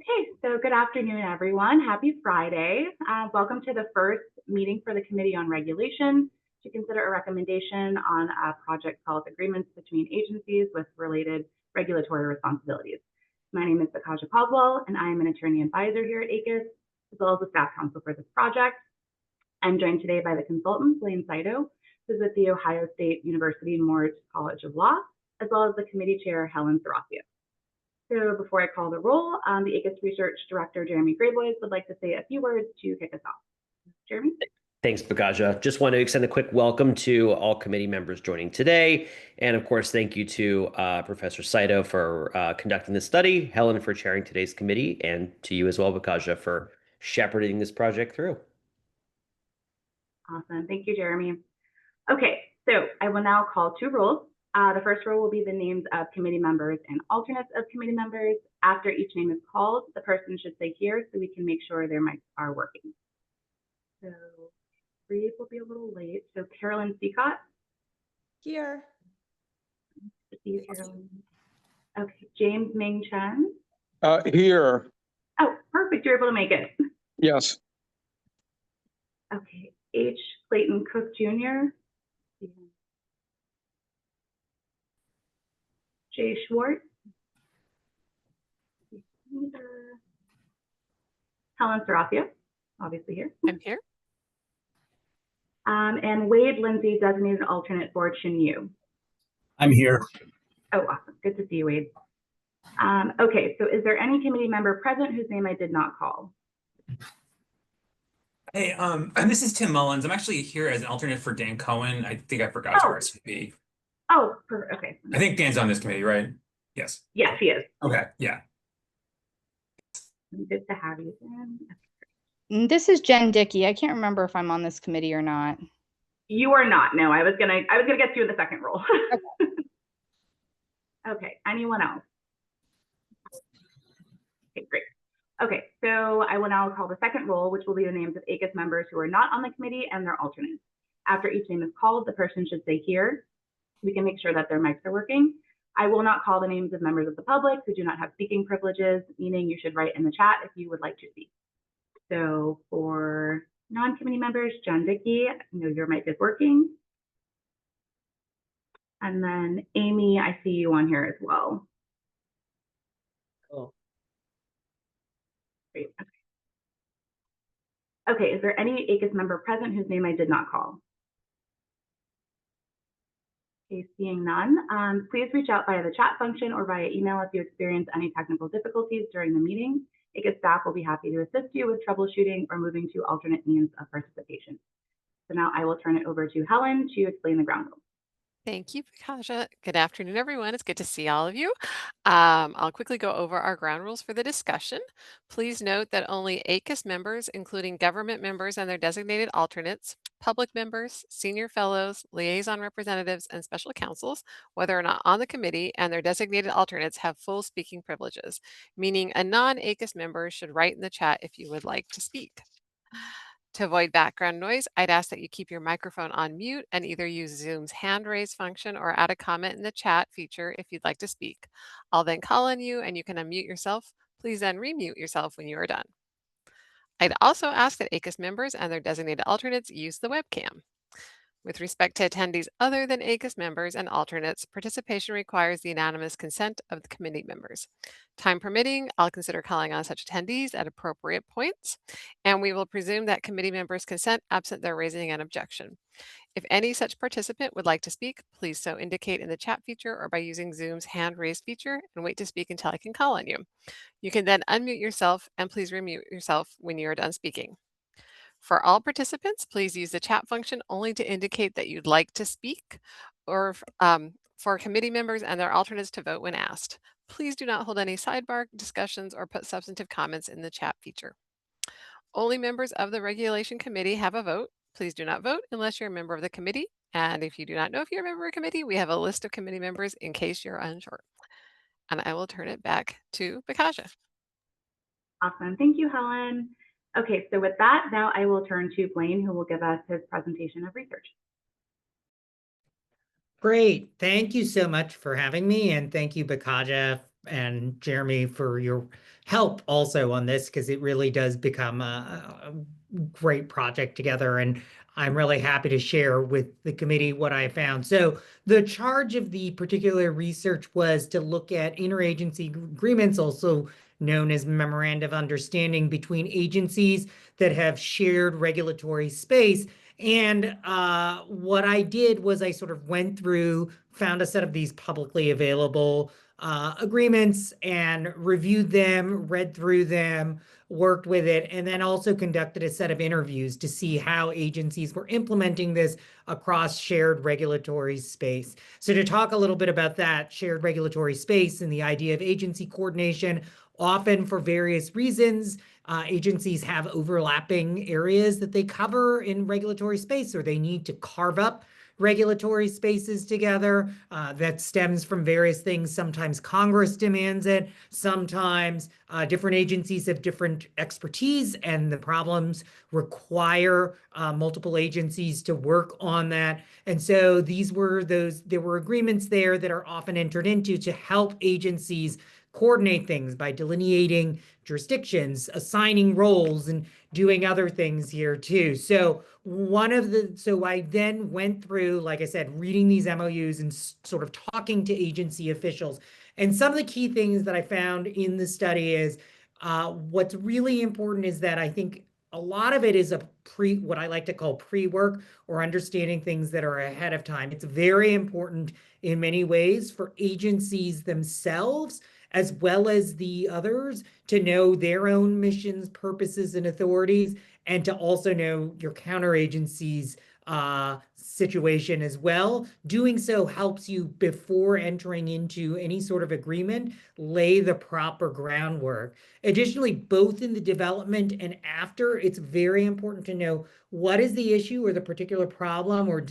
Okay, so good afternoon, everyone. Happy Friday. Welcome to the first meeting for the Committee on Regulation to consider a recommendation on a project called Agreements Between Agencies with Related Regulatory Responsibilities. My name is Bakaja Caldwell, and I am an attorney advisor here at ACUS, as well as the staff counsel for this project. I'm joined today by the consultant, Blaine Saito, who's with the Ohio State University Moritz College of Law, as well as the committee chair, Helen Serafio. So before I call the roll, the ACUS Research Director, Jeremy Graybois, would like to say a few words to kick us off. Jeremy? Thanks, Bakaja. Just want to extend a quick welcome to all committee members joining today. And of course, thank you to Professor Saito for conducting the study, Helen for chairing today's committee, and to you as well, Bakaja, for shepherding this project through. Awesome. Thank you, Jeremy. Okay, so I will now call two rolls. The first roll will be the names of committee members and alternates of committee members. After each name is called, the person should say here so we can make sure their mics are working. So Reed will be a little late. So Carolyn Seacott. Here. Okay, James Ming Chen. Here. Oh, perfect. You're able to make it. Yes. Okay, H. Clayton Cook Jr. Jay Schwartz. Helen Serafio, obviously here. I'm here. And Wade Lindsay, designated alternate for Chin Yu. I'm here. Oh, awesome. Good to see you, Wade. Okay, so is there any committee member present whose name I did not call? Hey, and this is Tim Mullins. I'm actually here as an alternate for Dan Cohen. I think I forgot to RSVP. Oh, okay. I think Dan's on this committee, right? Yes. Yes, he is. Okay, yeah. Good to have you, Dan. This is Jen Dickey. I can't remember if I'm on this committee or not. You are not. No, I was gonna get through the second roll. Okay. Anyone else? Okay, great. Okay, so I will now call the second roll, which will be the names of ACUS members who are not on the committee and their alternates. After each name is called, the person should say here. We can make sure that their mics are working. I will not call the names of members of the public who do not have speaking privileges, meaning you should write in the chat if you would like to speak. So for non-committee members, John Dickey, I know your mic is working. And then Amy, I see you on here as well. Cool. Great. Okay, is there any ACUS member present whose name I did not call? Okay, seeing none, please reach out via the chat function or via email if you experience any technical difficulties during the meeting. ACUS staff will be happy to assist you with troubleshooting or moving to alternate means of participation. So now I will turn it over to Helen to explain the ground rules. Thank you, Bakaja. Good afternoon, everyone. It's good to see all of you. I'll quickly go over our ground rules for the discussion. Please note that only ACUS members, including government members and their designated alternates, public members, senior fellows, liaison representatives, and special counsels, whether or not on the committee, and their designated alternates have full speaking privileges, meaning a non-ACUS member should write in the chat if you would like to speak. To avoid background noise, I'd ask that you keep your microphone on mute and either use Zoom's hand raise function or add a comment in the chat feature if you'd like to speak. I'll then call on you and you can unmute yourself. Please then remute yourself when you are done. I'd also ask that ACUS members and their designated alternates use the webcam. With respect to attendees other than ACUS members and alternates, participation requires the unanimous consent of the committee members. Time permitting, I'll consider calling on such attendees at appropriate points, and we will presume that committee members consent absent their raising an objection. If any such participant would like to speak, please so indicate in the chat feature or by using Zoom's hand raise feature and wait to speak until I can call on you. You can then unmute yourself and please remute yourself when you are done speaking. For all participants, please use the chat function only to indicate that you'd like to speak or for committee members and their alternates to vote when asked. Please do not hold any sidebar discussions or put substantive comments in the chat feature. Only members of the Regulation Committee have a vote. Please do not vote unless you're a member of the committee. And if you do not know if you're a member of a committee, we have a list of committee members in case you're unsure. And I will turn it back to Bakaja. Awesome. Thank you, Helen. Okay, so with that, now I will turn to Blaine, who will give us his presentation of research. Great. Thank you so much for having me. And thank you, Bakaja, and Jeremy for your help also on this, because it really does become a great project together. And I'm really happy to share with the committee what I found. So the charge of the particular research was to look at interagency agreements, also known as memoranda of understanding, between agencies that have shared regulatory space. And what I did was I sort of went through, found a set of these publicly available agreements and reviewed them, read through them, worked with it, and then also conducted a set of interviews to see how agencies were implementing this across shared regulatory space. So to talk a little bit about that shared regulatory space and the idea of agency coordination, often for various reasons, agencies have overlapping areas that they cover in regulatory space, or they need to carve up regulatory spaces together. That stems from various things. Sometimes Congress demands it. Sometimes different agencies have different expertise, and the problems require multiple agencies to work on that. And so there were agreements there that are often entered into to help agencies coordinate things by delineating jurisdictions, assigning roles, and doing other things here too. So I then went through, like I said, reading these MOUs and sort of talking to agency officials. And some of the key things that I found in the study is what's really important is that I think a lot of it is what I like to call pre-work, or understanding things that are ahead of time. It's very important in many ways for agencies themselves, as well as the others, to know their own missions, purposes, and authorities, and to also know your counter-agency's situation as well. Doing so helps you, before entering into any sort of agreement, lay the proper groundwork. Additionally, both in the development and after, it's very important to know what is the issue or the particular problem or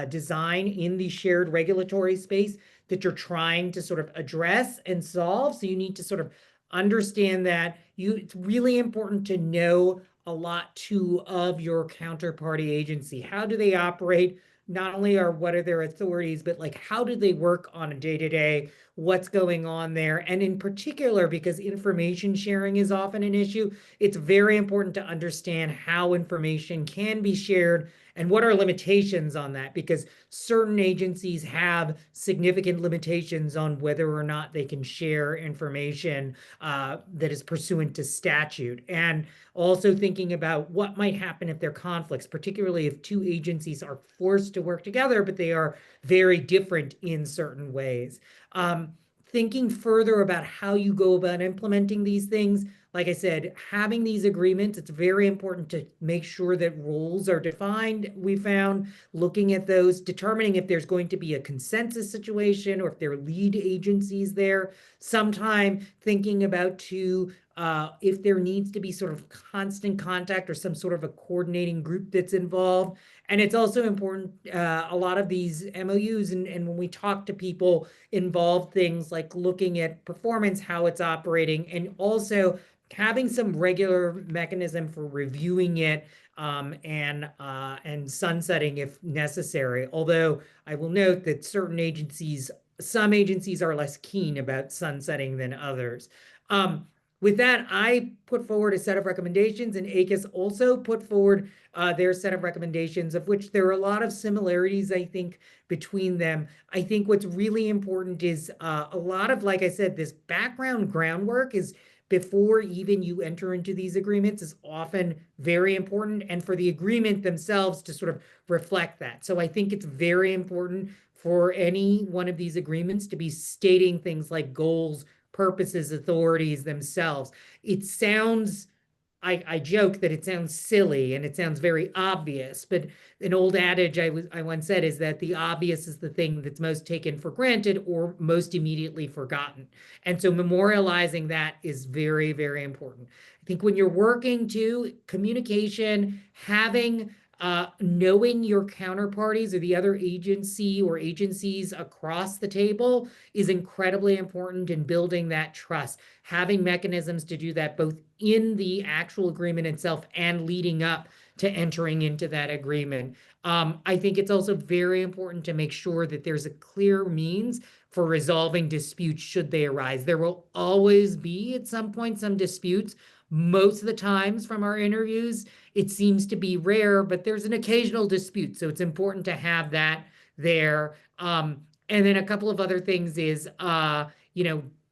design in the shared regulatory space that you're trying to sort of address and solve. So you need to sort of understand that it's really important to know a lot too of your counterparty agency. How do they operate? Not only what are their authorities, but like, how do they work on a day-to-day? What's going on there? And in particular, because information sharing is often an issue, it's very important to understand how information can be shared and what are limitations on that, because certain agencies have significant limitations on whether or not they can share information that is pursuant to statute. And also thinking about what might happen if there are conflicts, particularly if two agencies are forced to work together, but they are very different in certain ways. Thinking further about how you go about implementing these things. Like I said, having these agreements, it's very important to make sure that roles are defined. We found looking at those, determining if there's going to be a consensus situation or if there are lead agencies there. Sometime thinking about if there needs to be sort of constant contact or some sort of a coordinating group that's involved. And it's also important, a lot of these MOUs and when we talk to people, involve things like looking at performance, how it's operating, and also having some regular mechanism for reviewing it and sunsetting if necessary. Although I will note that some agencies are less keen about sunsetting than others. With that, I put forward a set of recommendations, and ACUS also put forward their set of recommendations, of which there are a lot of similarities, I think, between them. I think what's really important is a lot of, like I said, this background groundwork is before even you enter into these agreements is often very important, and for the agreement themselves to sort of reflect that. So I think it's very important for any one of these agreements to be stating things like goals, purposes, authorities themselves. It sounds, I joke that it sounds silly and it sounds very obvious, but an old adage I once said is that the obvious is the thing that's most taken for granted or most immediately forgotten. And so memorializing that is very, very important. I think when you're working to communication, having knowing your counterparties or the other agency or agencies across the table is incredibly important in building that trust. Having mechanisms to do that both in the actual agreement itself and leading up to entering into that agreement. I think it's also very important to make sure that there's a clear means for resolving disputes should they arise. There will always be at some point some disputes. Most of the times from our interviews, it seems to be rare, but there's an occasional dispute. So it's important to have that there. And then a couple of other things is,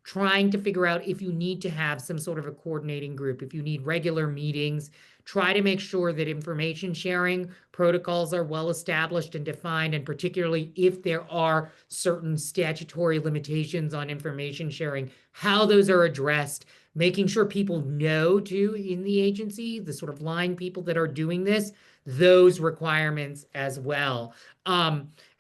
trying to figure out if you need to have some sort of a coordinating group, if you need regular meetings, try to make sure that information sharing protocols are well established and defined, and particularly if there are certain statutory limitations on information sharing, how those are addressed, making sure people know too in the agency, the sort of line people that are doing this, those requirements as well.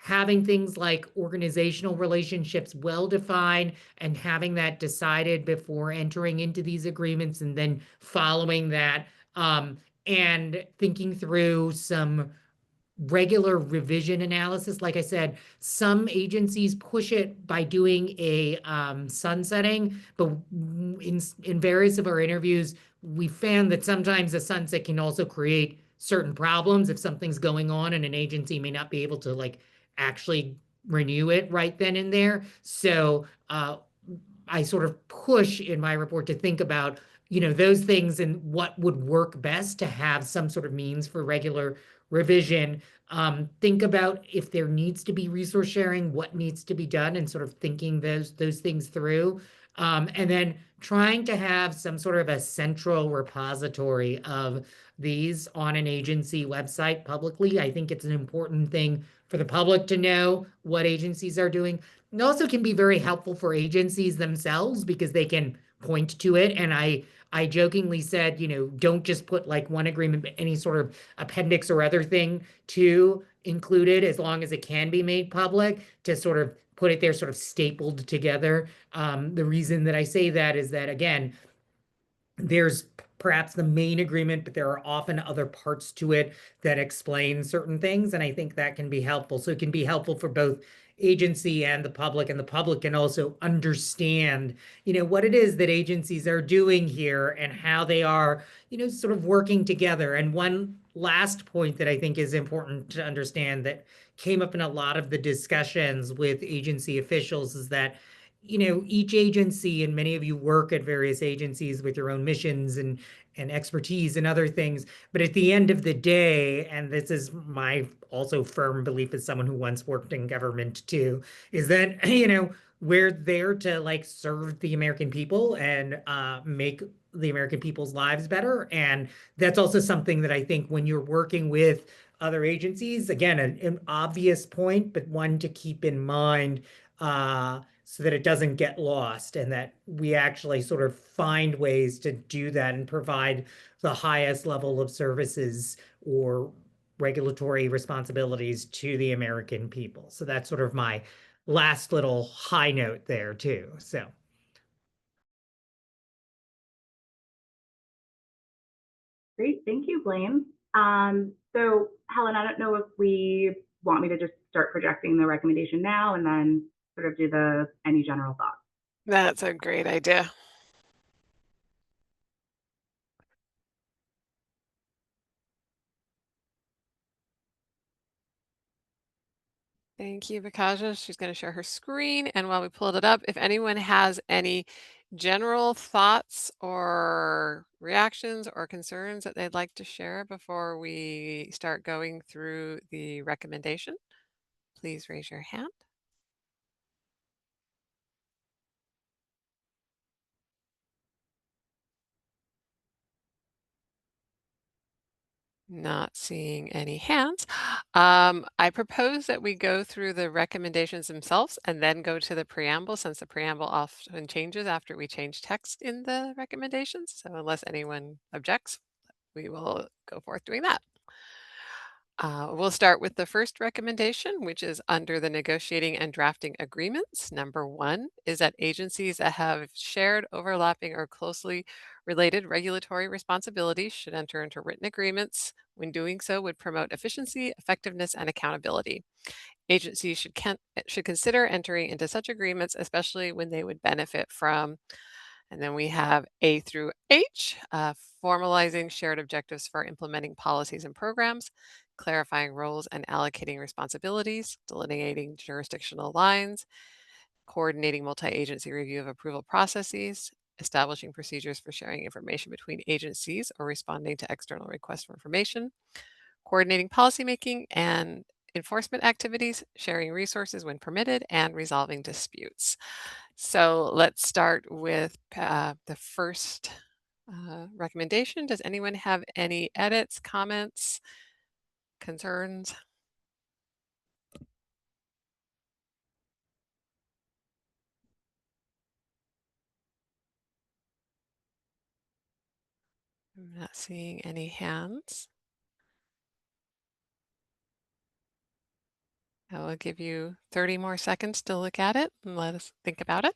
Having things like organizational relationships well defined and having that decided before entering into these agreements, and then following that, and thinking through some regular revision analysis. Like I said, some agencies push it by doing a sunsetting, but in various of our interviews, we found that sometimes a sunset can also create certain problems if something's going on and an agency may not be able to actually renew it right then and there. So I sort of push in my report to think about those things and what would work best to have some sort of means for regular revision. Think about if there needs to be resource sharing, what needs to be done, and sort of thinking those things through. And then trying to have some sort of a central repository of these on an agency website publicly. I think it's an important thing for the public to know what agencies are doing. It also can be very helpful for agencies themselves because they can point to it. And I jokingly said, don't just put one agreement, but any sort of appendix or other thing to include it, as long as it can be made public, to sort of put it there sort of stapled together. The reason that I say that is that, again, there's perhaps the main agreement, but there are often other parts to it that explain certain things. And I think that can be helpful. So it can be helpful for both agency and the public can also understand, what it is that agencies are doing here and how they are, sort of working together. And one last point that I think is important to understand that came up in a lot of the discussions with agency officials is that each agency, and many of you work at various agencies with your own missions and expertise and other things. But at the end of the day, and this is my also firm belief as someone who once worked in government too, is that, we're there to serve the American people and make the American people's lives better. And that's also something that I think when you're working with other agencies, again, an obvious point, but one to keep in mind, so that it doesn't get lost, and that we actually sort of find ways to do that and provide the highest level of services or regulatory responsibilities to the American people. So that's sort of my last little high note there too. So. Great, thank you, Blaine. So Helen, I don't know if we want me to just start projecting the recommendation now and then sort of do any general thoughts. That's a great idea. Thank you, Vikaja. She's going to share her screen. And while we pulled it up, if anyone has any general thoughts or reactions or concerns that they'd like to share before we start going through the recommendation, please raise your hand. Not seeing any hands. I propose that we go through the recommendations themselves and then go to the preamble, since the preamble often changes after we change text in the recommendations. So unless anyone objects, we will go forth doing that. We'll start with the first recommendation, which is under the negotiating and drafting agreements. Number 1 is that agencies that have shared, overlapping, or closely related regulatory responsibilities should enter into written agreements. When doing so, would promote efficiency, effectiveness, and accountability. Agencies should consider entering into such agreements, especially when they would benefit from. And then we have A through H, formalizing shared objectives for implementing policies and programs, clarifying roles and allocating responsibilities, delineating jurisdictional lines, coordinating multi-agency review of approval processes, establishing procedures for sharing information between agencies or responding to external requests for information, coordinating policymaking and enforcement activities, sharing resources when permitted, and resolving disputes. So let's start with the first recommendation. Does anyone have any edits, comments, concerns? I'm not seeing any hands. I will give you 30 more seconds to look at it and let us think about it.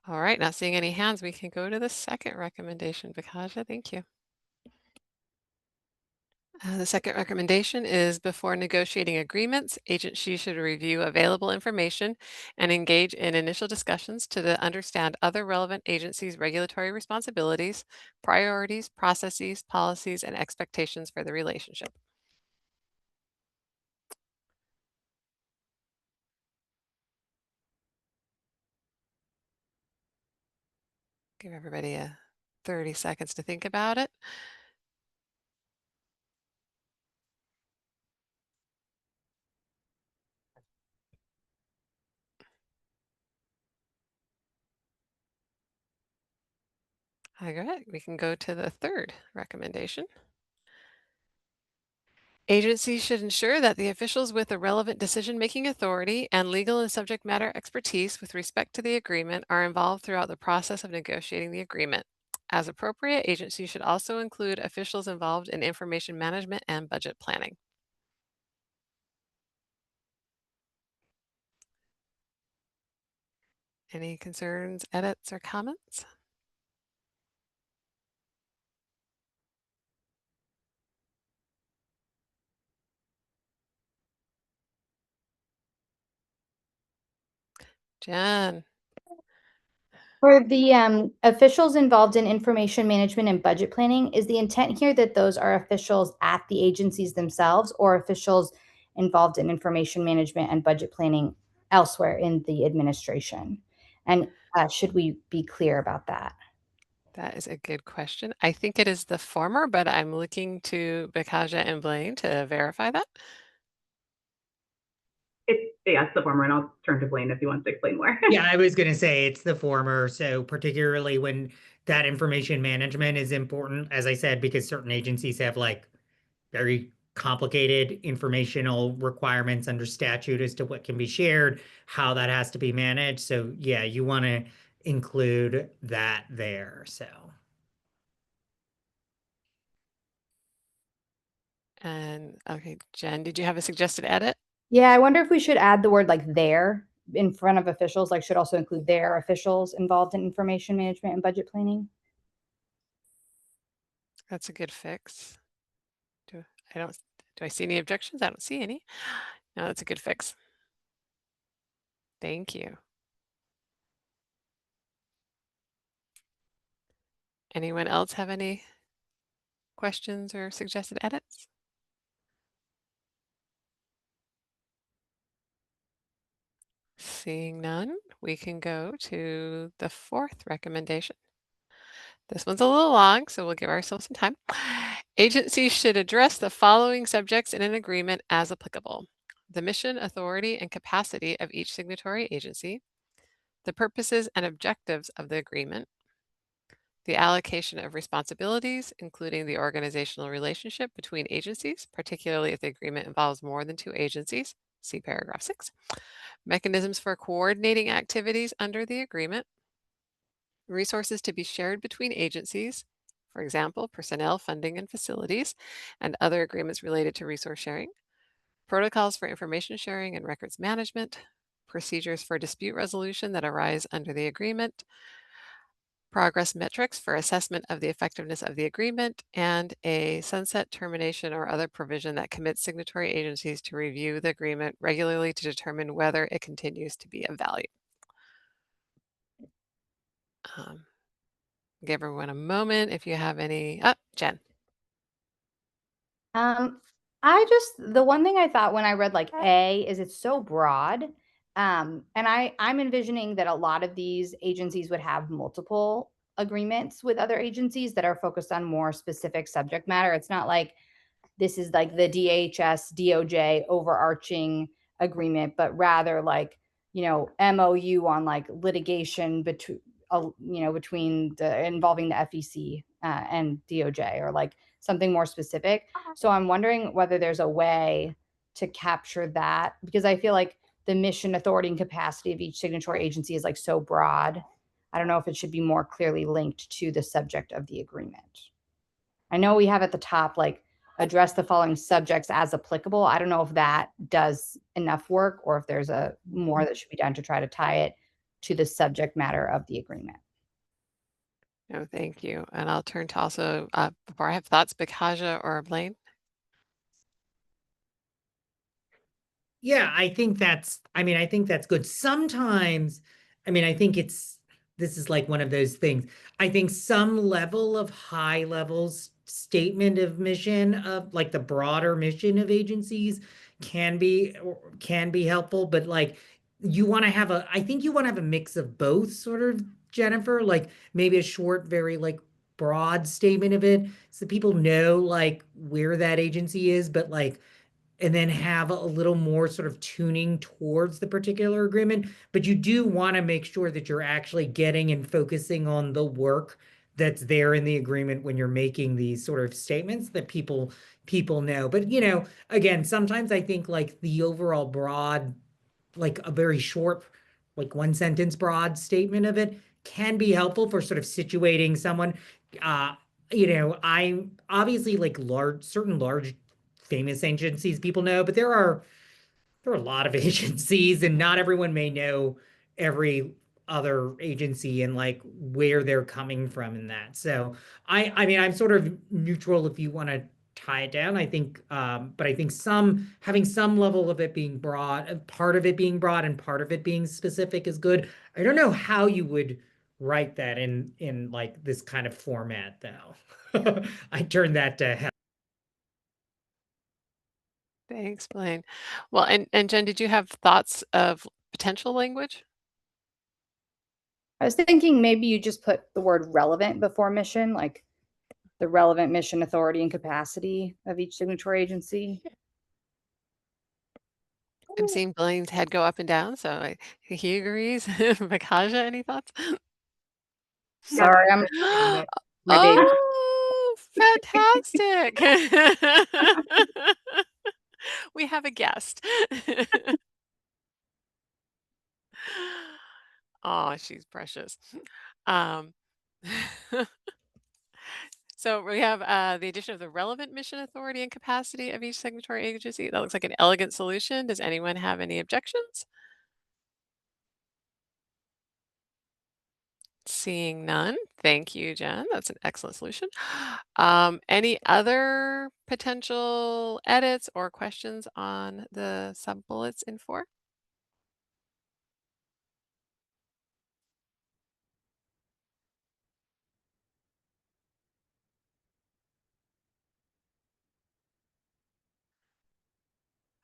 All right, not seeing any hands, we can go to the second recommendation. Vikaja, thank you. The second recommendation is before negotiating agreements, agencies should review available information and engage in initial discussions to understand other relevant agencies' regulatory responsibilities, priorities, processes, policies, and expectations for the relationship. Give everybody 30 seconds to think about it. All right, we can go to the third recommendation. Agencies should ensure that the officials with the relevant decision-making authority and legal and subject matter expertise with respect to the agreement are involved throughout the process of negotiating the agreement. As appropriate, agencies should also include officials involved in information management and budget planning. Any concerns, edits, or comments? Jen. For the officials involved in information management and budget planning, is the intent here that those are officials at the agencies themselves or officials involved in information management and budget planning elsewhere in the administration? And should we be clear about that? That is a good question. I think it is the former, but I'm looking to Bikaja and Blaine to verify that. It's the former, and I'll turn to Blaine if he wants to explain more. Yeah, I was going to say it's the former. So particularly when that information management is important, as I said, because certain agencies have like very complicated informational requirements under statute as to what can be shared, how that has to be managed. So yeah, you want to include that there. So. And okay, Jen, did you have a suggested edit? Yeah, I wonder if we should add the word like "their" in front of officials, like should also include their officials involved in information management and budget planning. That's a good fix. Do I see any objections? I don't see any. No, that's a good fix. Thank you. Anyone else have any questions or suggested edits? Seeing none, we can go to the fourth recommendation. This one's a little long, so we'll give ourselves some time. Agencies should address the following subjects in an agreement as applicable: the mission, authority, and capacity of each signatory agency, the purposes and objectives of the agreement, the allocation of responsibilities, including the organizational relationship between agencies, particularly if the agreement involves more than 2 agencies, see paragraph 6, mechanisms for coordinating activities under the agreement, resources to be shared between agencies, for example, personnel, funding, and facilities, and other agreements related to resource sharing, protocols for information sharing and records management, procedures for dispute resolution that arise under the agreement, progress metrics for assessment of the effectiveness of the agreement, and a sunset, termination, or other provision that commits signatory agencies to review the agreement regularly to determine whether it continues to be of value. Give everyone a moment if you have any. Jen. The one thing I thought when I read like A is it's so broad. And I'm envisioning that a lot of these agencies would have multiple agreements with other agencies that are focused on more specific subject matter. It's not like this is like the DHS DOJ overarching agreement, but rather like, MOU on like litigation between, between involving the FEC and DOJ, or like something more specific. So I'm wondering whether there's a way to capture that, because I feel like the mission, authority, and capacity of each signatory agency is like so broad. I don't know if it should be more clearly linked to the subject of the agreement. I know we have at the top, like, address the following subjects as applicable. I don't know if that does enough work, or if there's a more that should be done to try to tie it to the subject matter of the agreement. No, thank you. And I'll turn to also, before I have thoughts, Bikaja or Blaine. Yeah, I think that's good. Sometimes, I think this is like one of those things. I think some level of high levels statement of mission of like the broader mission of agencies can be helpful, but like I think you want to have a mix of both, sort of, Jennifer, like maybe a short, very like broad statement of it so people know like where that agency is, but like, and then have a little more sort of tuning towards the particular agreement. But you do want to make sure that you're actually getting and focusing on the work that's there in the agreement when you're making these sort of statements that people know. But again, sometimes I think like the overall broad, like a very short, like one sentence broad statement of it can be helpful for sort of situating someone. I'm obviously like certain large famous agencies people know, but there are a lot of agencies, and not everyone may know every other agency and like where they're coming from in that. So I'm sort of neutral if you want to tie it down. I think, but I think having some level of it being broad, part of it being broad and part of it being specific is good. I don't know how you would write that in like this kind of format though. I turn that to Helen. Thanks, Blaine. Well, and Jen, did you have thoughts of potential language? I was thinking maybe you just put the word relevant before mission, like the relevant mission, authority, and capacity of each signatory agency. I'm seeing Blaine's head go up and down, so he agrees. Bikaja, any thoughts? Sorry, I'm my baby. Oh, fantastic. We have a guest. Oh, she's precious. Um, so we have the addition of the relevant mission, authority, and capacity of each signatory agency. That looks like an elegant solution. Does anyone have any objections? Seeing none. Thank you, Jen. That's an excellent solution. Any other potential edits or questions on the sub bullets in 4?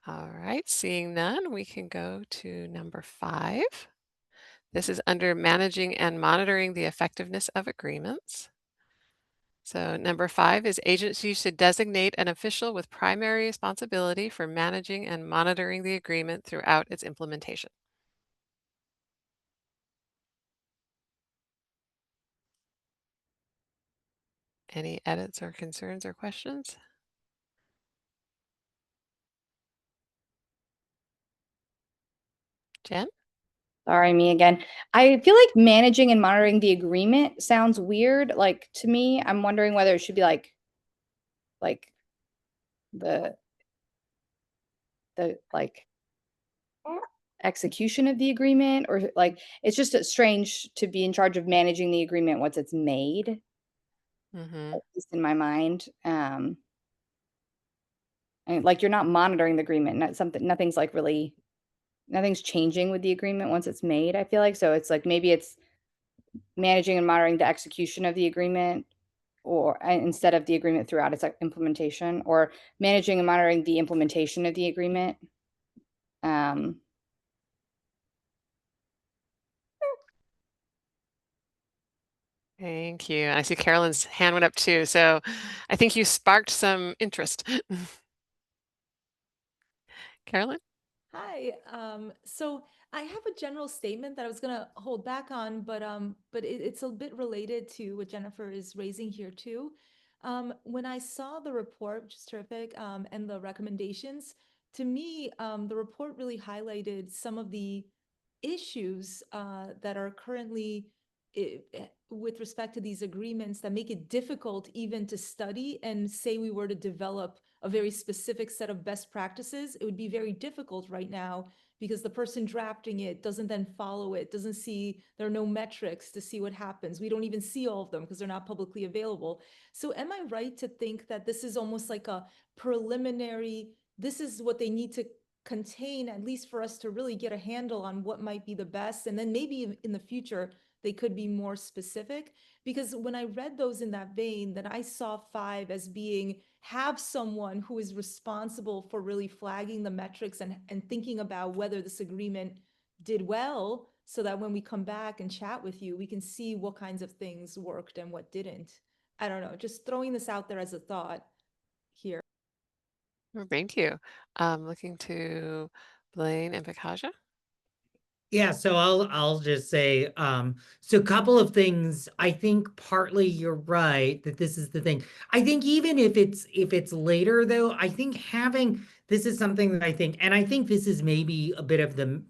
All right, seeing none, we can go to number 5. This is under managing and monitoring the effectiveness of agreements. So number 5 is agencies should designate an official with primary responsibility for managing and monitoring the agreement throughout its implementation. Any edits or concerns or questions? Jen? Sorry, me again. I feel like managing and monitoring the agreement sounds weird. Like, to me, I'm wondering whether it should be like the like execution of the agreement, or like it's just strange to be in charge of managing the agreement once it's made, Mm-hmm. at least in my mind. And like you're not monitoring the agreement, nothing's like really, nothing's changing with the agreement once it's made, I feel like. So it's like maybe it's managing and monitoring the execution of the agreement, or instead of the agreement throughout its implementation, or managing and monitoring the implementation of the agreement. Thank you. I see Carolyn's hand went up too, so I think you sparked some interest. Carolyn? Hi. So I have a general statement that I was gonna hold back on, but it's a bit related to what Jennifer is raising here too. When I saw the report, which is terrific, and the recommendations, to me, the report really highlighted some of the issues that are currently with respect to these agreements that make it difficult even to study. And say we were to develop a very specific set of best practices, it would be very difficult right now because the person drafting it doesn't then follow it, doesn't see, there are no metrics to see what happens. We don't even see all of them because they're not publicly available. So am I right to think that this is almost like a preliminary, this is what they need to contain, at least for us to really get a handle on what might be the best, and then maybe in the future they could be more specific? Because when I read those in that vein, then I saw 5 as being, have someone who is responsible for really flagging the metrics and thinking about whether this agreement did well, so that when we come back and chat with you, we can see what kinds of things worked and what didn't. I don't know, just throwing this out there as a thought here. Well, thank you. Looking to Blaine and Pakaja. Yeah, so I'll just say, so a couple of things. I think partly you're right that this is the thing. I think even if it's later though, I think having, this is something that I think, and I think this is maybe a bit of the,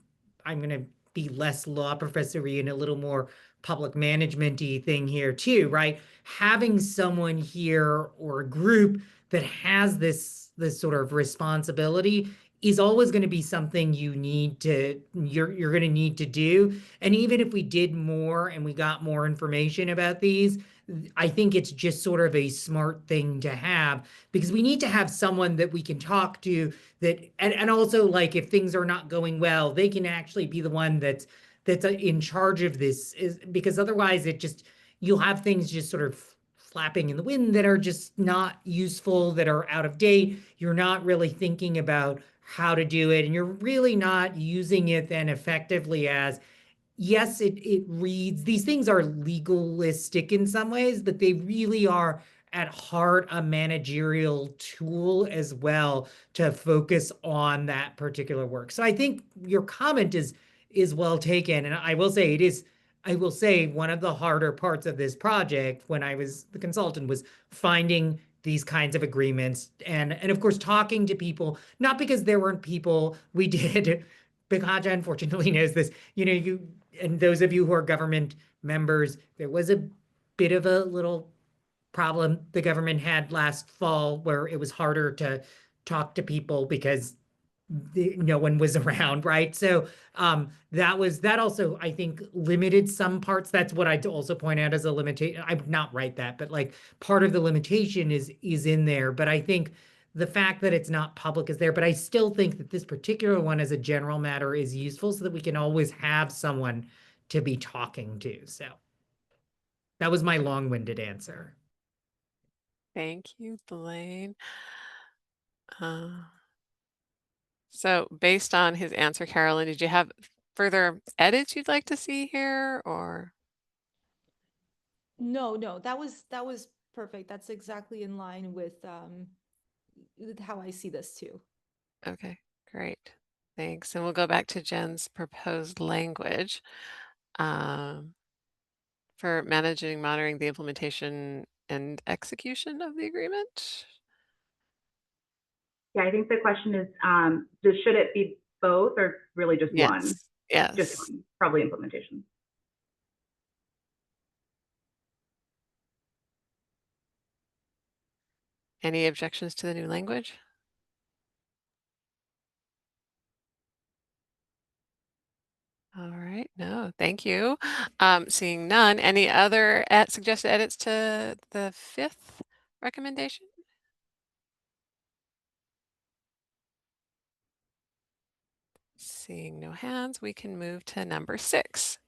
I'm gonna be less law professor-y and a little more public management-y thing here too, right? Having someone here or a group that has this sort of responsibility is always going to be something you're going to need to do. And even if we did more and we got more information about these, I think it's just sort of a smart thing to have, because we need to have someone that we can talk to, that and also, like, if things are not going well, they can actually be the one that's in charge of this, is because otherwise you'll have things just sort of flapping in the wind that are just not useful, that are out of date. You're not really thinking about how to do it, and you're really not using it then effectively as, yes, it reads, these things are legalistic in some ways, but they really are at heart a managerial tool as well to focus on that particular work. So I think your comment is well taken. And I will say one of the harder parts of this project when I was the consultant was finding these kinds of agreements, and of course talking to people, not because there weren't people. We did, Pakaja unfortunately knows this, you and those of you who are government members, there was a bit of a little problem the government had last fall where it was harder to talk to people because no one was around, right? So that also, I think, limited some parts. That's what I'd also point out as a limitation. I would not write that, but like part of the limitation is in there. But I think the fact that it's not public is there. But I still think that this particular one as a general matter is useful so that we can always have someone to be talking to. So that was my long-winded answer. Thank you, Blaine. So based on his answer, Carolyn, did you have further edits you'd like to see here, or? No, that was perfect. That's exactly in line with how I see this too. Okay, great. Thanks. And we'll go back to Jen's proposed language for managing, monitoring the implementation and execution of the agreement. Yeah, I think the question is, should it be both or really just one? Yes. Just one, probably implementation. Any objections to the new language? All right, no, thank you. Seeing none, any other suggested edits to the 5th recommendation? Seeing no hands, we can move to number 6.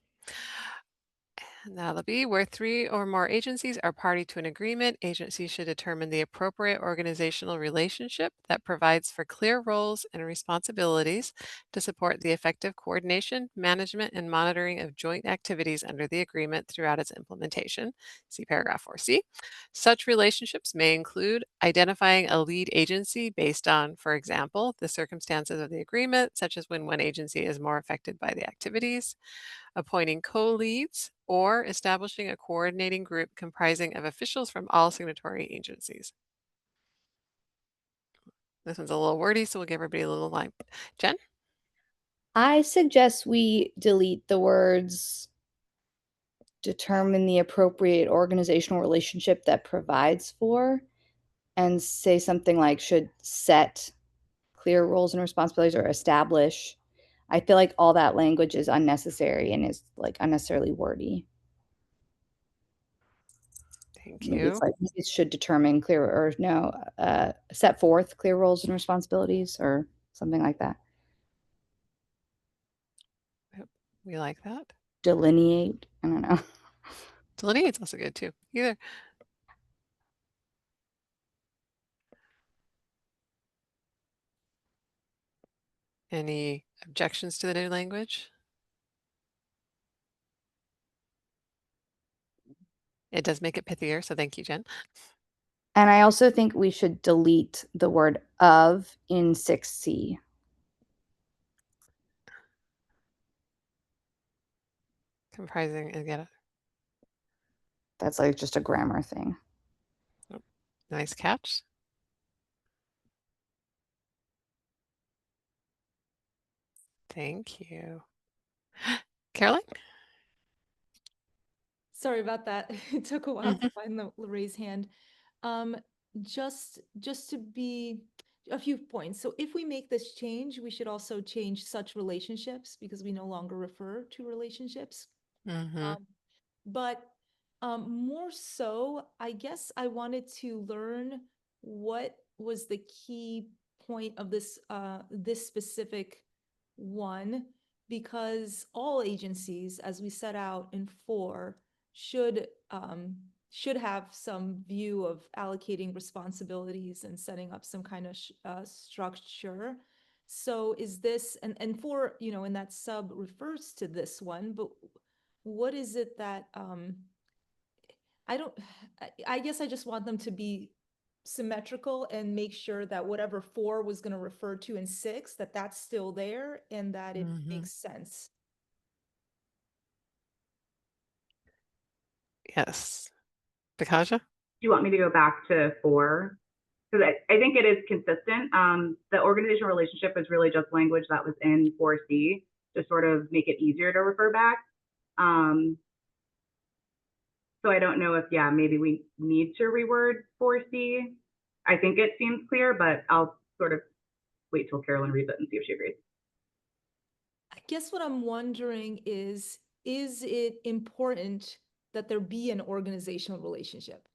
And that'll be where 3 or more agencies are party to an agreement. Agencies should determine the appropriate organizational relationship that provides for clear roles and responsibilities to support the effective coordination, management, and monitoring of joint activities under the agreement throughout its implementation. See paragraph 4C. Such relationships may include identifying a lead agency based on, for example, the circumstances of the agreement, such as when one agency is more affected by the activities, appointing co-leads, or establishing a coordinating group comprising of officials from all signatory agencies. This one's a little wordy, so we'll give everybody a little line. Jen? I suggest we delete the words determine the appropriate organizational relationship that provides for, and say something like should set clear roles and responsibilities or establish. I feel like all that language is unnecessary and is like unnecessarily wordy. Thank Maybe you. it's like it should determine clear or no, set forth clear roles and responsibilities or something like that. We like that. Delineate. I don't know. Delineate's also good too. Either. Any objections to the new language? It does make it pithier, so thank you, Jen. And I also think we should delete the word of in 6C. Comprising, again, That's like just a grammar thing. nice catch. Thank you. Caroline? Sorry about that. It took a while to find the raise hand. Just to be a few points. So if we make this change, we should also change such relationships because we no longer refer to relationships. Mhm. But more so, I guess I wanted to learn what was the key point of this this specific one, because all agencies, as we set out in 4, should have some view of allocating responsibilities and setting up some kind of structure. So is this, and 4, you know, in that sub refers to this one, but what is it that I don't I guess I just want them to be symmetrical and make sure that whatever 4 was going to refer to in 6, that that's still there and that it Mhm. makes sense. Yes. Bikaja? Do you want me to go back to 4? Because I think it is consistent. The organizational relationship is really just language that was in 4C to sort of make it easier to refer back. So I don't know if, yeah, maybe we need to reword 4C. I think it seems clear, but I'll sort of wait till Carolyn reads it and see if she agrees. I guess what I'm wondering is it important that there be an organizational relationship?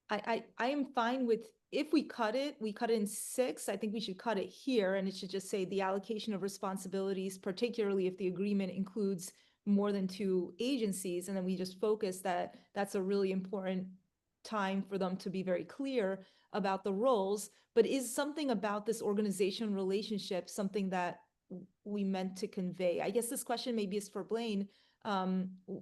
I am fine with, if we cut it in 6. I think we should cut it here, and it should just say the allocation of responsibilities, particularly if the agreement includes more than 2 agencies, and then we just focus that that's a really important time for them to be very clear about the roles. But is something about this organizational relationship something that we meant to convey? I guess this question maybe is for Blaine,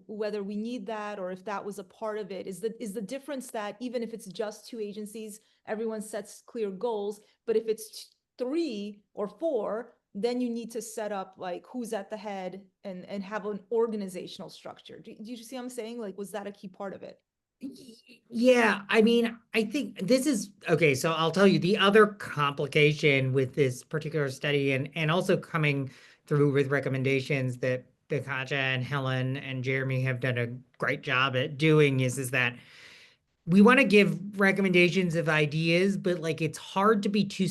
whether we need that or if that was a part of it. Is the difference that even if it's just 2 agencies, everyone sets clear goals, but if it's 3 or 4, then you need to set up like who's at the head and have an organizational structure. Do you see what I'm saying? Like, was that a key part of it? Yeah, I mean, I think this is okay. So I'll tell you the other complication with this particular study, and also coming through with recommendations that Katja and Helen and Jeremy have done a great job at doing is that we want to give recommendations of ideas, but like it's hard to be too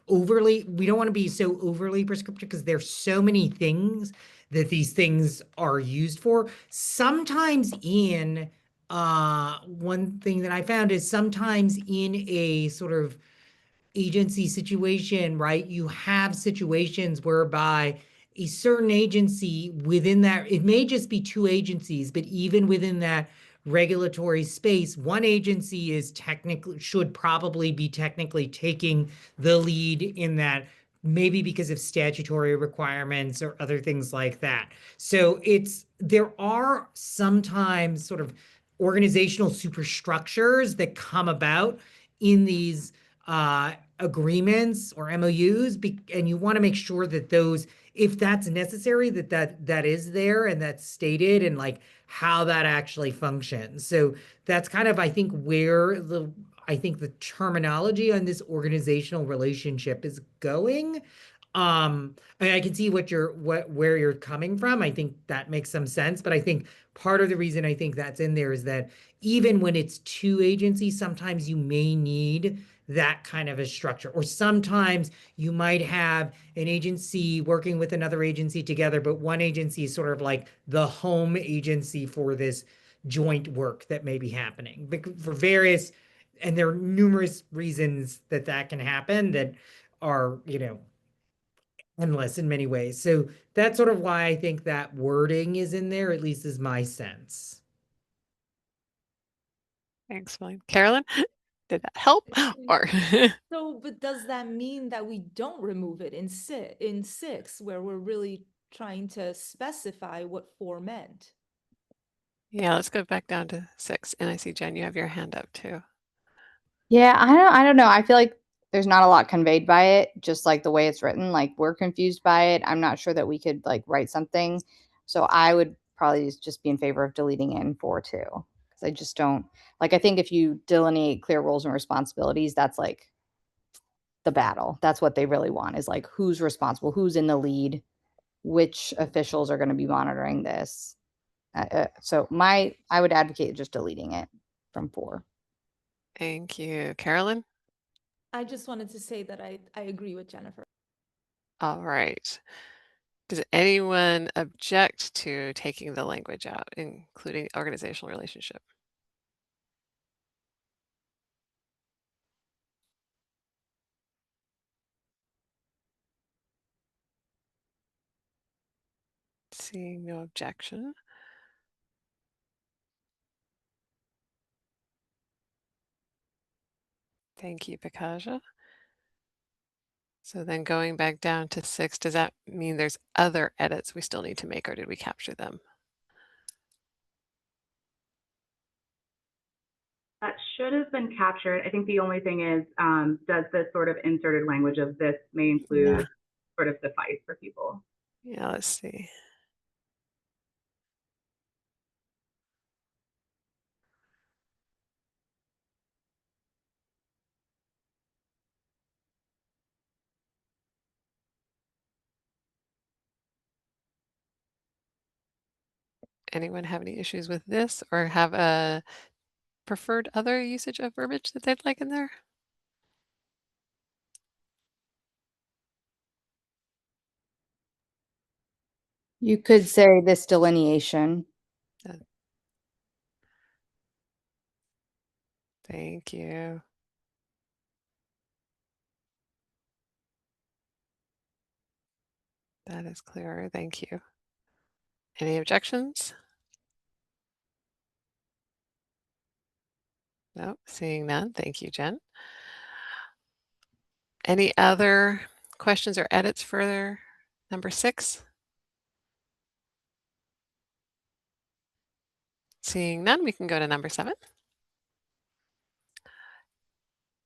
overly, we don't want to be so overly prescriptive because there's so many things that these things are used for. Sometimes in one thing that I found is sometimes in a sort of agency situation, right? You have situations whereby a certain agency within that, it may just be two agencies, but even within that regulatory space, one agency is should probably be technically taking the lead in that, maybe because of statutory requirements or other things like that. So there are sometimes sort of organizational superstructures that come about in these agreements or MOUs, and you want to make sure that those, if that's necessary, that is there and that's stated, and like how that actually functions. So that's kind of, I think, where I think the terminology on this organizational relationship is going. I mean, I can see where you're coming from. I think that makes some sense, but I think part of the reason I think that's in there is that even when it's two agencies, sometimes you may need that kind of a structure, or sometimes you might have an agency working with another agency together, but one agency is sort of like the home agency for this joint work that may be happening for various, and there are numerous reasons that can happen that are, endless in many ways. So that's sort of why I think that wording is in there, at least is my sense. Thanks, William. Carolyn, did that help? Or So, but does that mean that we don't remove it in six, where we're really trying to specify what four meant? yeah, let's go back down to 6. And I see, Jen, you have your hand up too. Yeah, I don't know. I feel like there's not a lot conveyed by it, just like the way it's written. Like, we're confused by it. I'm not sure that we could like write something. So I would probably just be in favor of deleting it in 4 too. Because I just don't like, I think if you delineate clear roles and responsibilities, that's like the battle. That's what they really want, is like who's responsible, who's in the lead, which officials are going to be monitoring this. So I would advocate just deleting it from 4. Thank you. Carolyn? I just wanted to say that I agree with Jennifer. All right. Does anyone object to taking the language out, including organizational relationship? Seeing no objection. Thank you, Pakaja. So then going back down to 6, does that mean there's other edits we still need to make, or did we capture them? That should have been captured. I think the only thing is, does this sort of inserted language of this may include sort of suffice for people? Yeah, let's see. Anyone have any issues with this, or have a preferred other usage of verbiage that they'd like in there? You could say this delineation. Thank you. That is clearer. Thank you. Any objections? Nope, seeing none. Thank you, Jen. Any other questions or edits for number 6? Seeing none, we can go to number 7.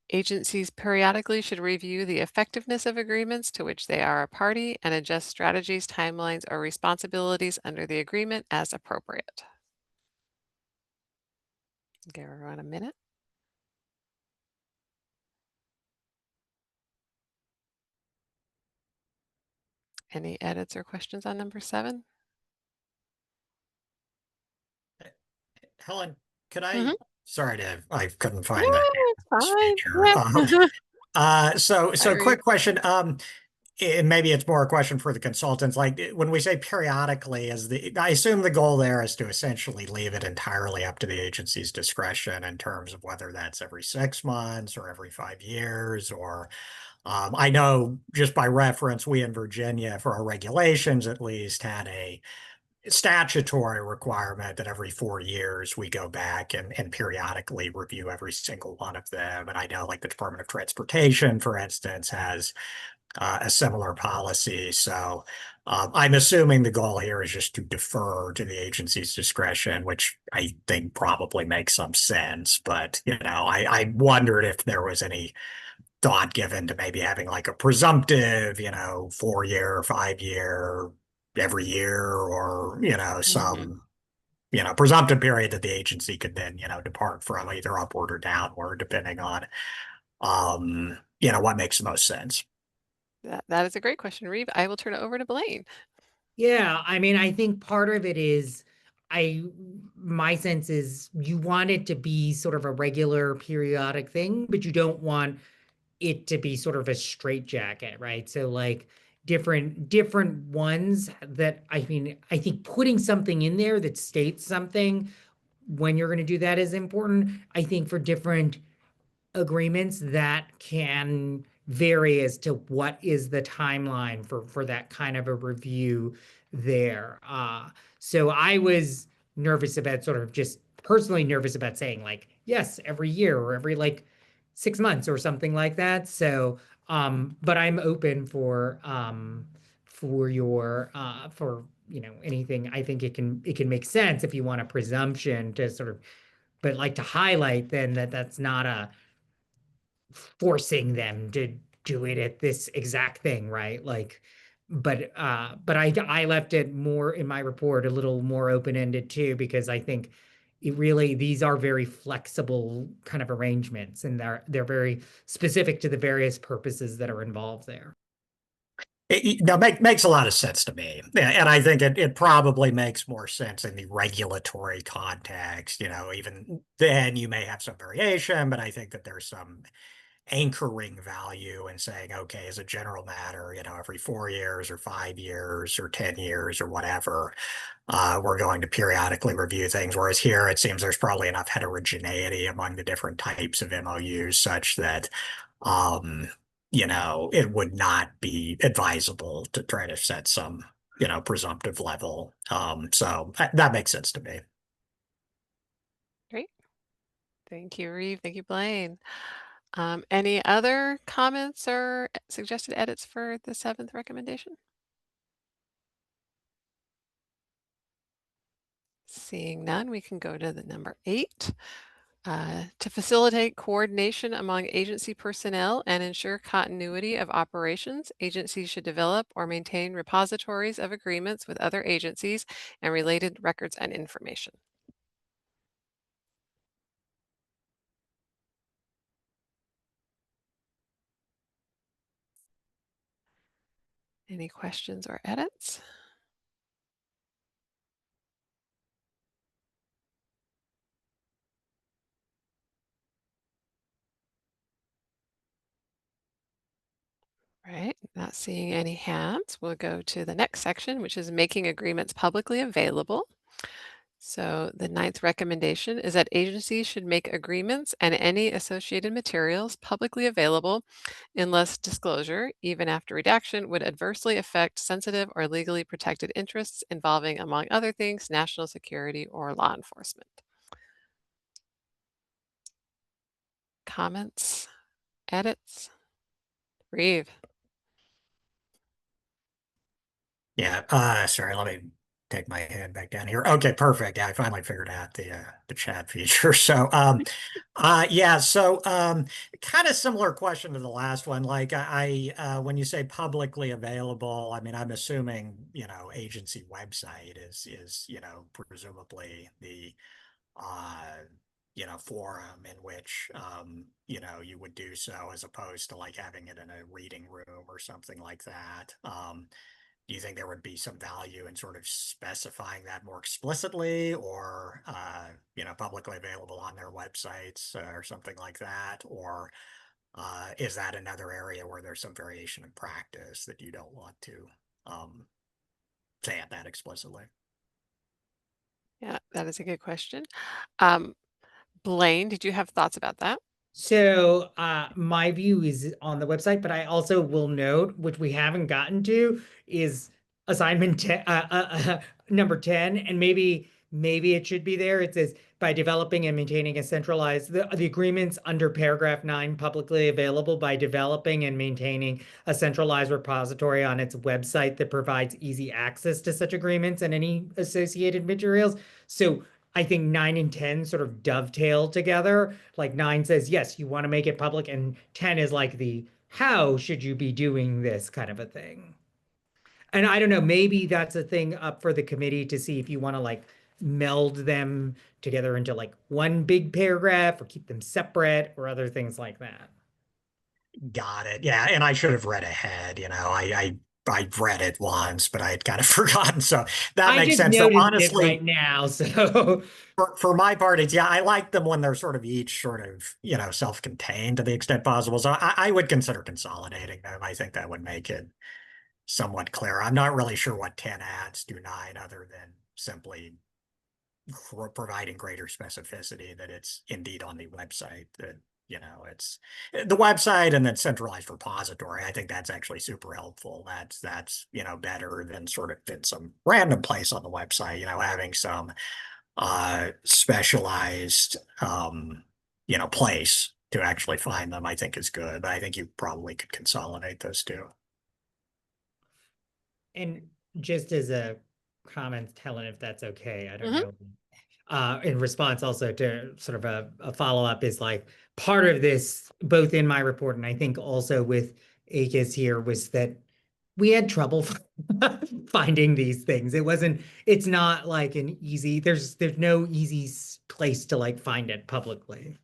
Agencies periodically should review the effectiveness of agreements to which they are a party and adjust strategies, timelines, or responsibilities under the agreement as appropriate. Give everyone a minute. Any edits or questions on number 7? Helen, could I, Mhm. sorry I couldn't find No, that it's fine. feature. Yeah. So Sorry. quick question. And maybe it's more a question for the consultants. Like when we say periodically, I assume the goal there is to essentially leave it entirely up to the agency's discretion in terms of whether that's every 6 months or every 5 years, or I know just by reference, we in Virginia, for our regulations at least, had a statutory requirement that every 4 years we go back and periodically review every single one of them. And I know like the Department of Transportation, for instance, has a similar policy. So I'm assuming the goal here is just to defer to the agency's discretion, which I think probably makes some sense. But, I wondered if there was any thought given to maybe having like a presumptive, 4 year, 5 year, every year, or, some, presumptive period that the agency could then, depart from either upward or downward, depending on, what makes the most sense. That is a great question, Reeve. I will turn it over to Blaine. Yeah, I mean, I think part of it is my sense is you want it to be sort of a regular periodic thing, but you don't want it to be sort of a straitjacket, right? So like different ones that I think putting something in there that states something when you're going to do that is important. I think for different agreements that can vary as to what is the timeline for that kind of a review there. So I was nervous about sort of just personally nervous about saying like, yes, every year or every like 6 months or something like that. So, but I'm open for your, for, anything. I think it can make sense if you want a presumption to sort of, but like to highlight then that's not a forcing them to do it at this exact thing, right? Like, but I left it more in my report a little more open-ended too, because I think these are very flexible kind of arrangements, and they're very specific to the various purposes that are involved there. Makes a lot of sense to me. And I think it probably makes more sense in the regulatory context. Even then you may have some variation, but I think that there's some anchoring value in saying, okay, as a general matter, every 4 years or 5 years or 10 years or whatever, we're going to periodically review things. Whereas here, it seems there's probably enough heterogeneity among the different types of MOUs such that, it would not be advisable to try to set some, presumptive level. So that makes sense to me. Great. Thank you, Reeve. Thank you, Blaine. Any other comments or suggested edits for the 7th recommendation? Seeing none, we can go to the number 8. To facilitate coordination among agency personnel and ensure continuity of operations, agencies should develop or maintain repositories of agreements with other agencies and related records and information. Any questions or edits? Right, not seeing any hands. We'll go to the next section, which is making agreements publicly available. So the 9th recommendation is that agencies should make agreements and any associated materials publicly available unless disclosure, even after redaction, would adversely affect sensitive or legally protected interests involving, among other things, national security or law enforcement. Comments, edits? Reeve. Yeah, sorry, let me take my head back down here. Okay, perfect. Yeah, I finally figured out the chat feature. So yeah, so kind of similar question to the last one. Like I when you say publicly available, I mean I'm assuming, agency website is, presumably the forum in which you would do so, as opposed to like having it in a reading room or something like that. Do you think there would be some value in sort of specifying that more explicitly, or publicly available on their websites or something like that? Or is that another area where there's some variation in practice that you don't want to say it that explicitly? Yeah, that is a good question. Blaine, did you have thoughts about that? So my view is on the website, but I also will note, which we haven't gotten to, is assignment number 10, and maybe it should be there. It says by developing and maintaining a centralized the agreements under paragraph 9 publicly available by developing and maintaining a centralized repository on its website that provides easy access to such agreements and any associated materials. So I think 9 and 10 sort of dovetail together. Like 9 says, yes, you want to make it public, and 10 is like the how should you be doing this kind of a thing. And I don't know, maybe that's a thing up for the committee to see if you want to like meld them together into like one big paragraph or keep them separate or other things like that. Got it. Yeah, and I should have read ahead. I read it once, but I had kind of forgotten. So that I makes just sense. So noticed it honestly, right now, so for my part, I like them when they're sort of each sort of, self-contained to the extent possible. So I would consider consolidating them. I think that would make it somewhat clearer. I'm not really sure what 10 adds to 9 other than simply providing greater specificity that it's indeed on the website, that it's the website and then centralized repository. I think that's actually super helpful. That's better than sort of in some random place on the website, having some specialized place to actually find them, I think is good. But I think you probably could consolidate those two. and just as a comment, Helen, if that's okay, I don't Mhm. know. In response also to sort of a follow-up is like part of this, both in my report and I think also with ACUS here, was that we had trouble finding these things. It's not like an easy, there's no easy place to like find it publicly.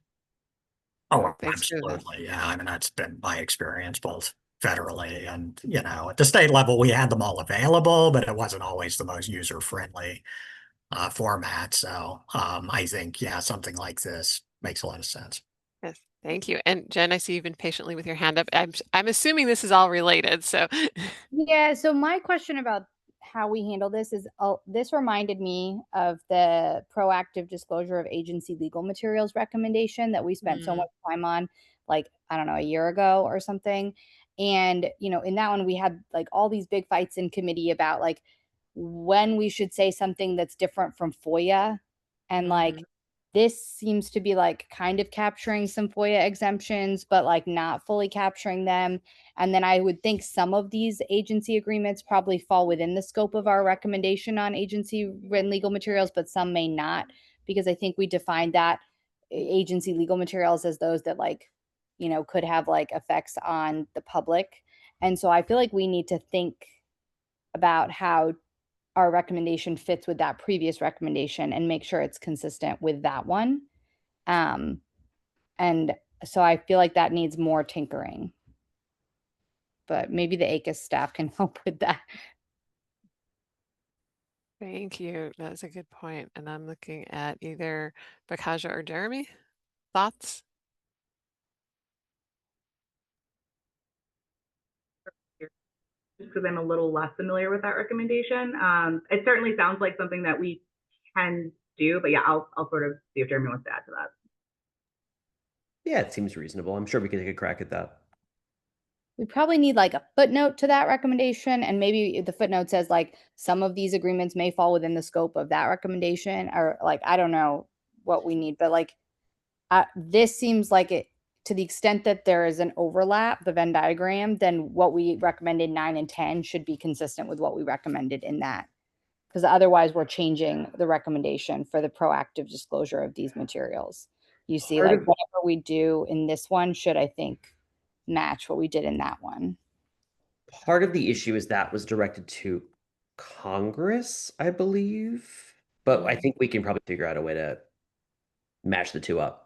Oh, Thanks for that. absolutely. Yeah. I mean, that's been my experience both federally and, at the state level, we had them all available, but it wasn't always the most user-friendly format. So I think, yeah, something like this makes a lot of sense. Yes, thank you. And Jen, I see you've been patiently with your hand up. I'm assuming this is all related. So Yeah, so my question about how we handle this is this reminded me of the proactive disclosure of agency legal materials recommendation that we spent so Mm. much time on, like, I don't know, a year ago or something. And, in that one, we had like all these big fights in committee about like when we should say something that's different from FOIA. And like, Mhm. this seems to be like kind of capturing some FOIA exemptions, but like not fully capturing them. And then I would think some of these agency agreements probably fall within the scope of our recommendation on agency written legal materials, but some may not, because I think we defined that agency legal materials as those that like, could have like effects on the public. And so I feel like we need to think about how our recommendation fits with that previous recommendation and make sure it's consistent with that one. And so I feel like that needs more tinkering. But maybe the ACUS staff can help with that. Thank you. That's a good point. And I'm looking at either Bakaja or Jeremy. Thoughts? Just because I'm a little less familiar with that recommendation. It certainly sounds like something that we can do, but yeah, I'll sort of see if Jeremy wants to add to that. Yeah, it seems reasonable. I'm sure we can take a crack at that. We probably need like a footnote to that recommendation. And maybe the footnote says like some of these agreements may fall within the scope of that recommendation, or like, I don't know what we need, but like this seems like it, to the extent that there is an overlap, the Venn diagram, then what we recommended 9 and 10 should be consistent with what we recommended in that. Because otherwise we're changing the recommendation for the proactive disclosure of these materials. You see, like whatever we do in this one should, I think, match what we did in that one. Part of the issue is that was directed to Congress, I believe, but I think we can probably figure out a way to match the two up.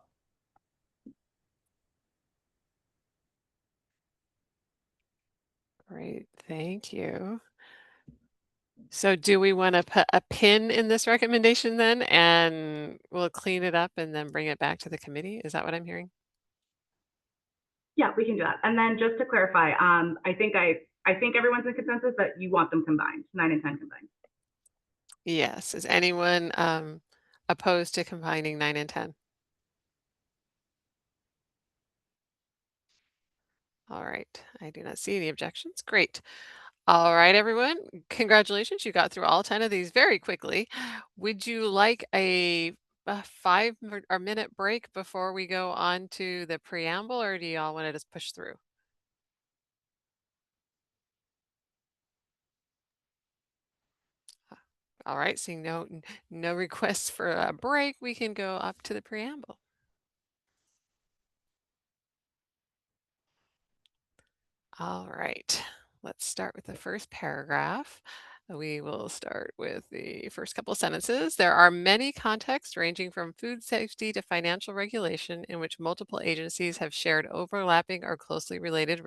Great, thank you. So do we want to put a pin in this recommendation then, and we'll clean it up and then bring it back to the committee? Is that what I'm hearing? Yeah, we can do that. And then just to clarify, I think everyone's in consensus that you want them combined, 9 and 10 combined. Yes. Is anyone opposed to combining 9 and 10? All right, I do not see any objections. Great. All right, everyone, congratulations. You got through all 10 of these very quickly. Would you like a 5 minute break before we go on to the preamble, or do y'all want to just push through? All right, seeing no requests for a break, we can go up to the preamble. All right, let's start with the first paragraph. We will start with the first couple sentences. There are many contexts ranging from food safety to financial regulation in which multiple agencies have shared overlapping or closely related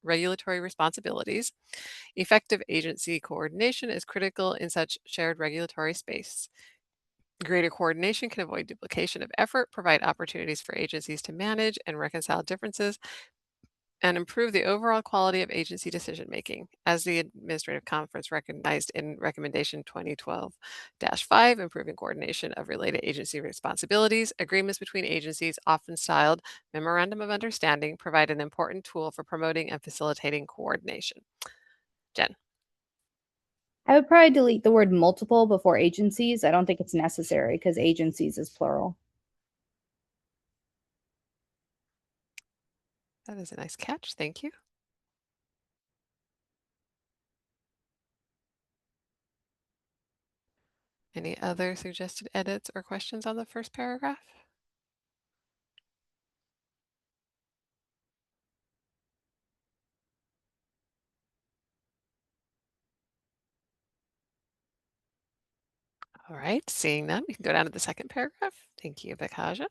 regulatory responsibilities. Effective agency coordination is critical in such shared regulatory space. Greater coordination can avoid duplication of effort, provide opportunities for agencies to manage and reconcile differences, and improve the overall quality of agency decision-making. As the Administrative Conference recognized in Recommendation 2012-5, improving coordination of related agency responsibilities, agreements between agencies, often styled Memorandum of Understanding, provide an important tool for promoting and facilitating coordination. Jen. I would probably delete the word multiple before agencies. I don't think it's necessary because agencies is plural. That is a nice catch. Thank you. Any other suggested edits or questions on the first paragraph? All right, seeing none, we can go down to the second paragraph. Thank you, Bikaja.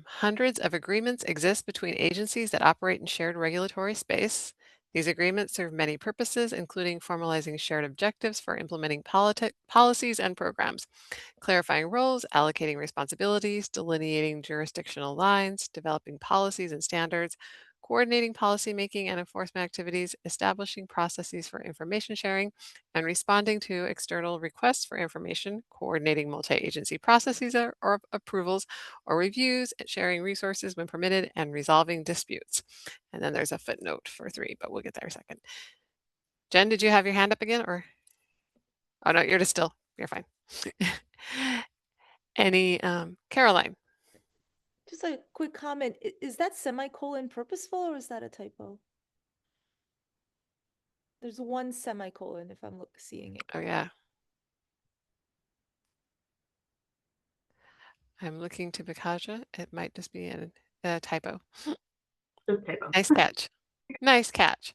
Hundreds of agreements exist between agencies that operate in shared regulatory space. These agreements serve many purposes, including formalizing shared objectives for implementing policies and programs, clarifying roles, allocating responsibilities, delineating jurisdictional lines, developing policies and standards, coordinating policymaking and enforcement activities, establishing processes for information sharing, and responding to external requests for information, coordinating multi-agency processes or approvals or reviews, sharing resources when permitted, and resolving disputes. And then there's a footnote for 3, but we'll get there in a second. Jen, did you have your hand up again, or? Oh no, you're just still, you're fine. Any, Caroline? Just a quick comment. Is that semicolon purposeful or is that a typo? There's one semicolon if I'm seeing it. Oh yeah. I'm looking to Bikaja. It might just be a typo. Just typo. Nice catch. Nice catch.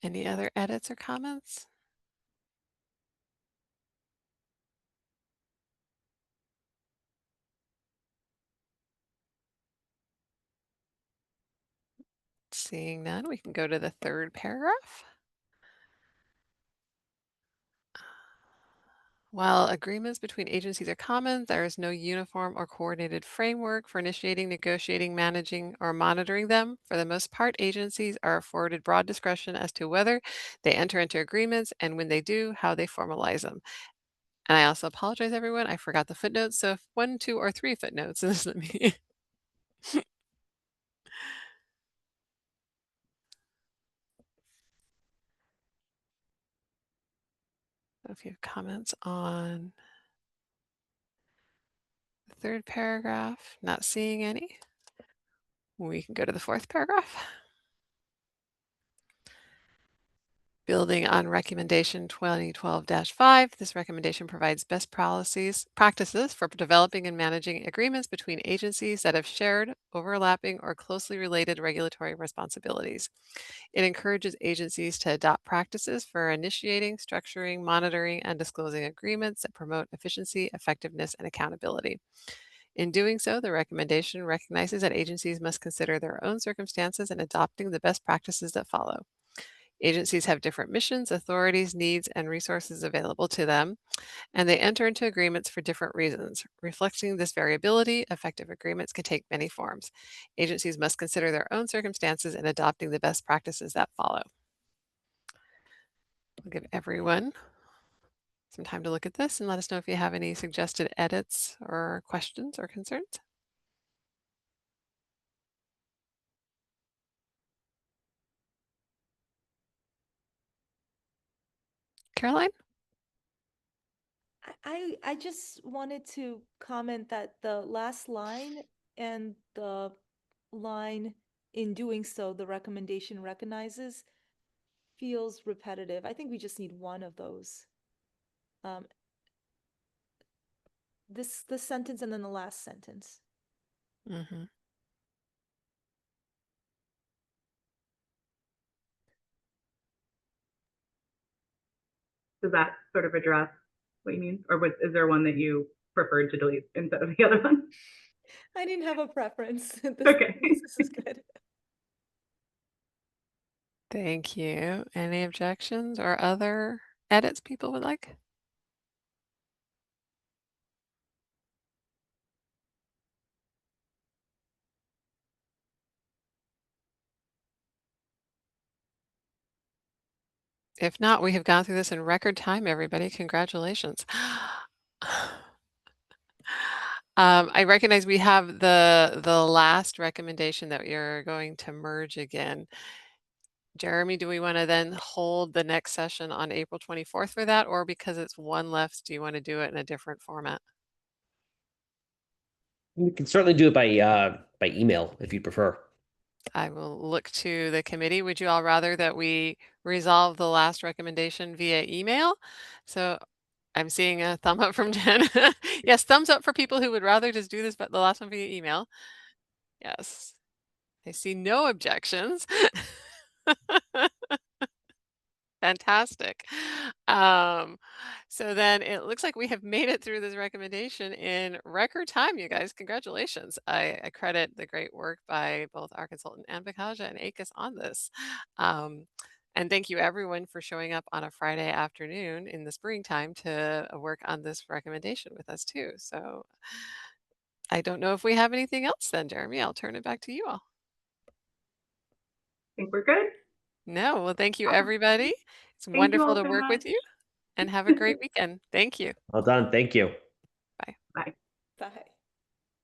Any other edits or comments? Seeing none, we can go to the third paragraph. While agreements between agencies are common, there is no uniform or coordinated framework for initiating, negotiating, managing, or monitoring them. For the most part, agencies are afforded broad discretion as to whether they enter into agreements and when they do, how they formalize them. And I also apologize, everyone. I forgot the footnotes. So if 1, 2, or 3 footnotes, let me. If you have comments on the third paragraph, not seeing any, we can go to the fourth paragraph. Building on Recommendation 2012-5, this recommendation provides best practices for developing and managing agreements between agencies that have shared, overlapping, or closely related regulatory responsibilities. It encourages agencies to adopt practices for initiating, structuring, monitoring, and disclosing agreements that promote efficiency, effectiveness, and accountability. In doing so, the recommendation recognizes that agencies must consider their own circumstances in adopting the best practices that follow. Agencies have different missions, authorities, needs, and resources available to them, and they enter into agreements for different reasons. Reflecting this variability, effective agreements can take many forms. Agencies must consider their own circumstances in adopting the best practices that follow. I'll give everyone some time to look at this and let us know if you have any suggested edits or questions or concerns. Caroline? I just wanted to comment that the last line and the line in doing so, the recommendation recognizes, feels repetitive. I think we just need one of those. This sentence and then the last sentence. Mm-hmm. Does that sort of address what you mean? Or is there one that you preferred to delete instead of the other one? I didn't have a preference. Okay. This is good. Thank you. Any objections or other edits people would like? If not, we have gone through this in record time, everybody. Congratulations. I recognize we have the last recommendation that you're going to merge again. Jeremy, do we want to then hold the next session on April 24th for that, or because it's one left, do you want to do it in a different format? We can certainly do it by email if you prefer. I will look to the committee. Would you all rather that we resolve the last recommendation via email? So I'm seeing a thumb up from Jen. Yes, thumbs up for people who would rather just do this, but the last one via email. Yes. I see no objections. Fantastic. So then it looks like we have made it through this recommendation in record time, you guys. Congratulations. I credit the great work by both our consultant and Bikaja and ACUS on this. And thank you everyone for showing up on a Friday afternoon in the springtime to work on this recommendation with us too. So I don't know if we have anything else then, Jeremy. I'll turn it back to you all. I think we're good. No, well, thank you, Awesome. everybody. It's Thank you wonderful all to so work with much. you and have a great weekend. Thank you. Well done. Thank you. Bye. Bye.